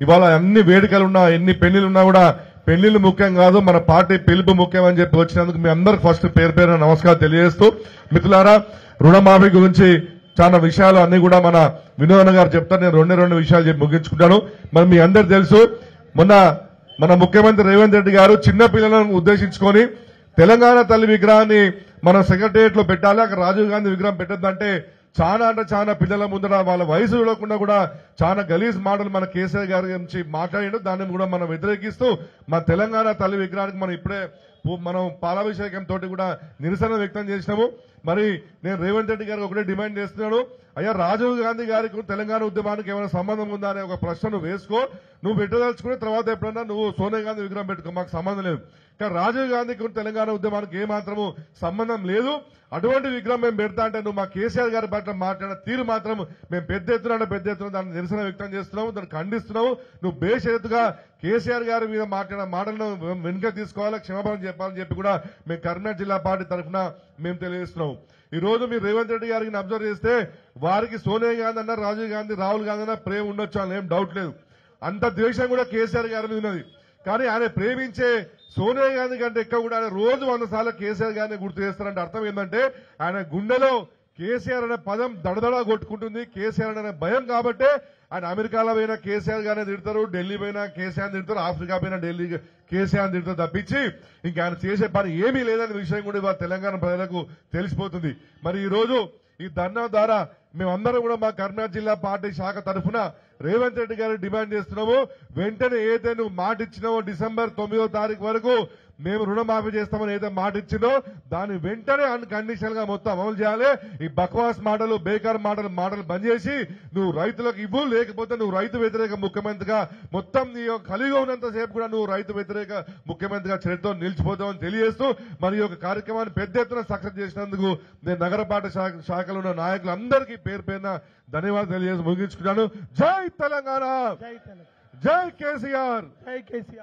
ఇవాళ అన్ని వేడుకలున్నా ఎన్ని పెళ్లిలున్నా కూడా పెళ్లిళ్ళు ముఖ్యం కాదు, మన పార్టీ పిలుపు ముఖ్యం అని చెప్పి వచ్చినందుకు మీ అందరికి ఫస్ట్ పేరు పేరున నమస్కారం తెలియజేస్తూ, మిత్రులారా రుణమాఫీ గురించి చాలా విషయాలు అన్ని కూడా మన వినోద్ గారు చెప్తారు. నేను రెండు విషయాలు చెప్పి ముగించుకుంటాను. మరి మీ అందరు తెలుసు, మొన్న మన ముఖ్యమంత్రి రేవంత్ రెడ్డి గారు చిన్న పిల్లలను ఉద్దేశించుకొని తెలంగాణ తల్లి విగ్రహాన్ని మనం సెక్రటేరియట్ లో పెట్టాలి, అక్కడ రాజీవ్ గాంధీ విగ్రహం పెట్టద్దంటే చాలా అంటే చాలా పిల్లల ముందర వాళ్ళ వయసు చూడకుండా కూడా చాలా గలీజ్ మాటలు మన కేసీఆర్ గారి గురించి మాట్లాడిండు. దాన్ని కూడా మనం వ్యతిరేకిస్తూ మన తెలంగాణ తల్లి విగ్రహానికి మనం ఇప్పుడే మనం పాలాభిషేకం తోటి కూడా నిరసన వ్యక్తం చేసినాము. మరి నేను రేవంత్ రెడ్డి గారికి ఒకటే డిమాండ్ చేస్తున్నాను, అయ్యా రాజీవ్ గాంధీ గారికి తెలంగాణ ఉద్యమానికి ఏమైనా సంబంధం ఉందా అనే ఒక ప్రశ్నను వేసుకో. నువ్వు పెట్టదలుచుకుని తర్వాత ఎప్పుడన్నా నువ్వు సోనియా గాంధీ విగ్రహం పెట్టుకో, మాకు సంబంధం లేదు. కానీ రాజీవ్ గాంధీకి తెలంగాణ ఉద్యమానికి ఏమాత్రము సంబంధం లేదు. అటువంటి విగ్రహం మేము పెడతా అంటే నువ్వు మా కేసీఆర్ గారి పట్ల మాట్లాడిన తీరు మాత్రం మేము పెద్ద ఎత్తున దాన్ని నిరసన వ్యక్తం చేస్తున్నాము, దాన్ని ఖండిస్తున్నాము. నువ్వు బేషరతుగా కేసీఆర్ గారి మీద మాట్లాడిన మాటలను వెనుక తీసుకోవాలి, క్షమాపణ చెప్పాలని చెప్పి కూడా మేము కరీంనగర్ జిల్లా పార్టీ తరఫున మేము తెలియజేస్తున్నాము. ఈ రోజు మీరు రేవంత్ రెడ్డి గారికి అబ్జర్వ్ చేస్తే వారికి సోనియా గాంధీ అన్న, రాజీవ్ గాంధీ, రాహుల్ గాంధీ అన్న ప్రేమ ఉండొచ్చు అని ఏం డౌట్ లేదు. అంత ద్వేషం కూడా కేసీఆర్ గారి మీద ఉన్నది. కానీ ఆయన ప్రేమించే సోనియా గాంధీ కంటే ఎక్కువ కూడా ఆయన రోజు 100 సార్లు కేసీఆర్ గారిని గుర్తు చేస్తారంటే అర్థం ఏంటంటే ఆయన గుండెలో కేసీఆర్ అనే పదం దడదడా కొట్టుకుంటుంది. కేసీఆర్ అనే భయం కాబట్టే ఆయన అమెరికాలో పోయినా కేసీఆర్ గారిని తిడతారు, ఢిల్లీ పోయినా కేసీఆర్ తిడతారు, ఆఫ్రికా పోయినా ఢిల్లీ కేసీఆర్ తిడతారు తప్పించి ఇంకా ఆయన చేసే పని ఏమీ లేదనే విషయం కూడా ఇవాళ తెలంగాణ ప్రజలకు తెలిసిపోతుంది. మరి ఈ రోజు ఈ ధర్నా ద్వారా మేమందరం కూడా మా కరీంనగర్ జిల్లా పార్టీ శాఖ తరఫున రేవంత్ రెడ్డి గారికి డిమాండ్ చేస్తున్నాము, వెంటనే ఏదైతే నువ్వు మాట ఇచ్చినావో డిసెంబర్ 9వ తారీఖు వరకు మేము రుణమాఫీ చేస్తామని ఏదైతే మాట ఇచ్చిందో దాన్ని వెంటనే అన్కండిషనల్ గా మొత్తం అమలు చేయాలి. ఈ బక్వాస్ మాటలు, బేకార్ మాటలు బంద్ చేసి నువ్వు రైతులకు ఇవ్వు, లేకపోతే నువ్వు రైతు వ్యతిరేక ముఖ్యమంత్రిగా మొత్తం నీ కలిగా ఉన్నంత సేపు కూడా నువ్వు రైతు వ్యతిరేక ముఖ్యమంత్రిగా చరిత్రలో నిలిచిపోతావని తెలియజేస్తూ మరి ఈ కార్యక్రమాన్ని పెద్ద ఎత్తున సక్సెస్ చేసినందుకు నేను నగరపాలక శాఖలో ఉన్న నాయకులందరికీ పేరు పేరున ధన్యవాదాలు తెలియజేసి ముగించుకున్నాను. జై తెలంగాణ, జై కేసీఆర్.